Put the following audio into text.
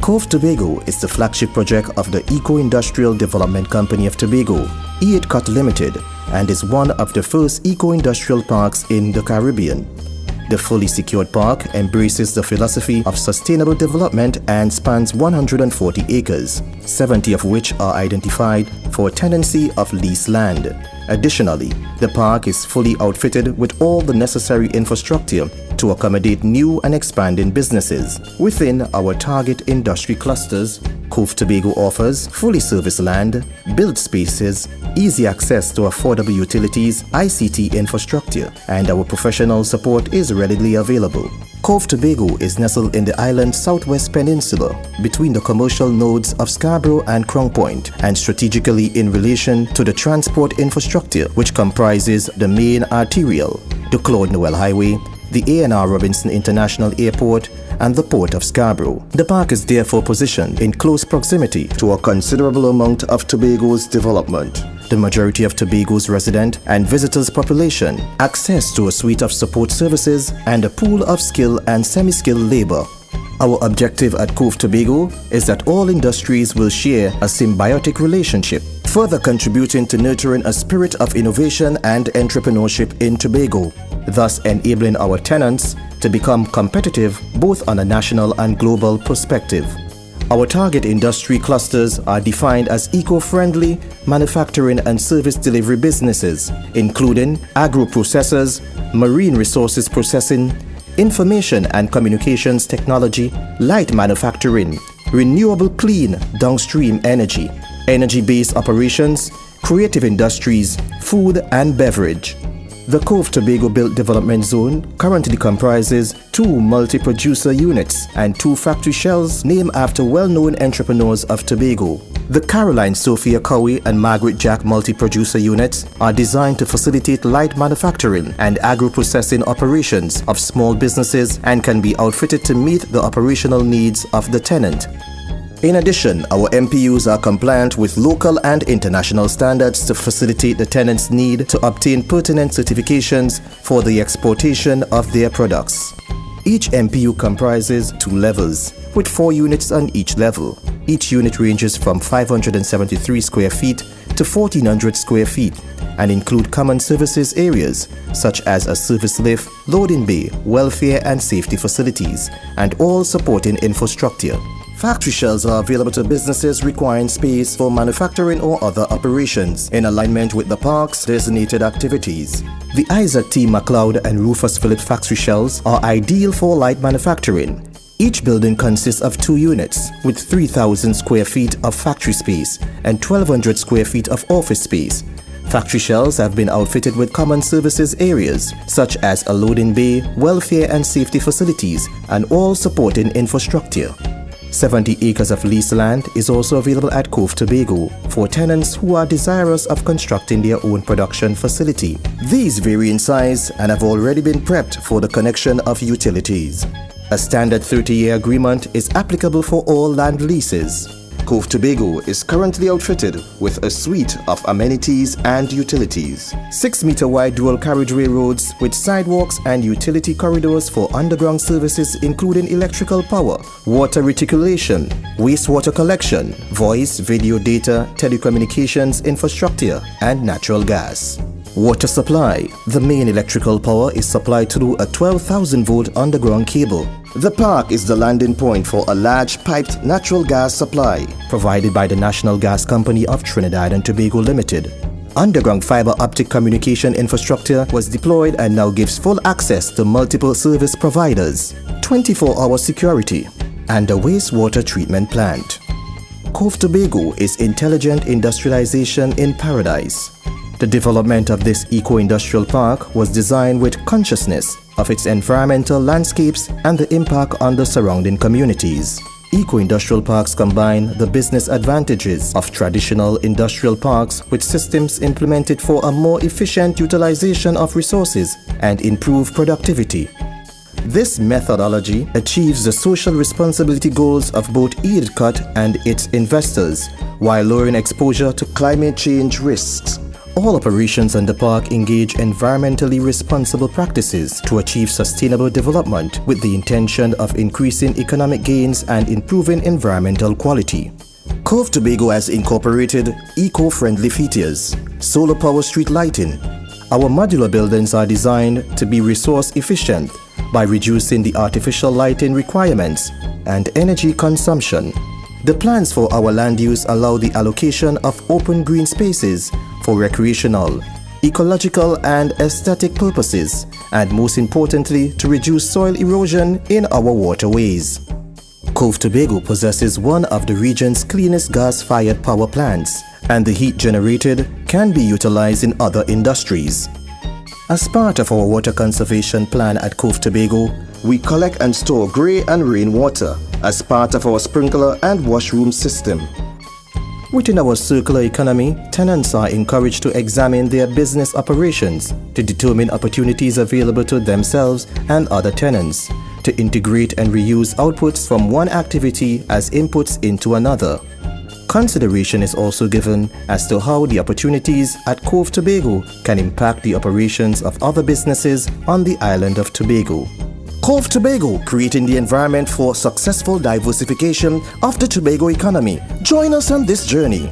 Cove Tobago is the flagship project of the Eco-Industrial Development Company of Tobago, EIDCOT Limited, and is one of the first eco-industrial parks in the Caribbean. The fully secured park embraces the philosophy of sustainable development and spans 140 acres, 70 of which are identified for tenancy of leased land. Additionally, the park is fully outfitted with all the necessary infrastructure to accommodate new and expanding businesses. Within our target industry clusters, Cove Tobago offers fully serviced land, built spaces, easy access to affordable utilities, ICT infrastructure, and our professional support is readily available. Cove Tobago is nestled in the island's southwest peninsula between the commercial nodes of Scarborough and Crown Point, and strategically in relation to the transport infrastructure which comprises the main arterial, the Claude Noel Highway, the A&R Robinson International Airport, and the Port of Scarborough. The park is therefore positioned in close proximity to a considerable amount of Tobago's development. The majority of Tobago's resident and visitors population, access to a suite of support services, and a pool of skilled and semi-skilled labor. Our objective at Cove Tobago is that all industries will share a symbiotic relationship, further contributing to nurturing a spirit of innovation and entrepreneurship in Tobago, thus enabling our tenants to become competitive both on a national and global perspective. Our target industry clusters are defined as eco-friendly manufacturing and service delivery businesses, including agro-processors, marine resources processing, information and communications technology, light manufacturing, renewable clean downstream energy, energy-based operations, creative industries, food and beverage. The Cove Tobago Built Development Zone currently comprises 2 multi-producer units and 2 factory shells named after well-known entrepreneurs of Tobago. The Caroline Sophia Cowie and Margaret Jack multi-producer units are designed to facilitate light manufacturing and agro-processing operations of small businesses and can be outfitted to meet the operational needs of the tenant. In addition, our MPUs are compliant with local and international standards to facilitate the tenant's need to obtain pertinent certifications for the exportation of their products. Each MPU comprises 2 levels, with 4 units on each level. Each unit ranges from 573 square feet to 1400 square feet and include common services areas such as a service lift, loading bay, welfare and safety facilities, and all supporting infrastructure. Factory shells are available to businesses requiring space for manufacturing or other operations in alignment with the park's designated activities. The Isaac T. MacLeod and Rufus Phillips factory shells are ideal for light manufacturing. Each building consists of 2 units with 3,000 square feet of factory space and 1,200 square feet of office space. Factory shells have been outfitted with common services areas such as a loading bay, welfare and safety facilities, and all supporting infrastructure. 70 acres of leased land is also available at Cove Tobago for tenants who are desirous of constructing their own production facility. These vary in size and have already been prepped for the connection of utilities. A standard 30-year agreement is applicable for all land leases. Cove Tobago is currently outfitted with a suite of amenities and utilities. 6-meter wide dual carriageway roads with sidewalks and utility corridors for underground services including electrical power, water reticulation, wastewater collection, voice, video data, telecommunications infrastructure, and natural gas. Water supply. The main electrical power is supplied through a 12,000-volt underground cable. The park is the landing point for a large piped natural gas supply provided by the National Gas Company of Trinidad and Tobago Limited. Underground fiber optic communication infrastructure was deployed and now gives full access to multiple service providers, 24-hour security, and a wastewater treatment plant. Cove Tobago is intelligent industrialization in paradise. The development of this eco-industrial park was designed with consciousness of its environmental landscapes and the impact on the surrounding communities. Eco-industrial parks combine the business advantages of traditional industrial parks with systems implemented for a more efficient utilization of resources and improved productivity. This methodology achieves the social responsibility goals of both EIDCOT and its investors while lowering exposure to climate change risks. All operations on the park engage environmentally responsible practices to achieve sustainable development with the intention of increasing economic gains and improving environmental quality. Cove Tobago has incorporated eco-friendly features, solar power street lighting. Our modular buildings are designed to be resource efficient by reducing the artificial lighting requirements and energy consumption. The plans for our land use allow the allocation of open green spaces for recreational, ecological and aesthetic purposes, and most importantly, to reduce soil erosion in our waterways. Cove Tobago possesses one of the region's cleanest gas-fired power plants, and the heat generated can be utilized in other industries. As part of our water conservation plan at Cove Tobago, we collect and store grey and rainwater as part of our sprinkler and washroom system. Within our circular economy, tenants are encouraged to examine their business operations to determine opportunities available to themselves and other tenants, to integrate and reuse outputs from one activity as inputs into another. Consideration is also given as to how the opportunities at Cove Tobago can impact the operations of other businesses on the island of Tobago. Cove Tobago, creating the environment for successful diversification of the Tobago economy. Join us on this journey.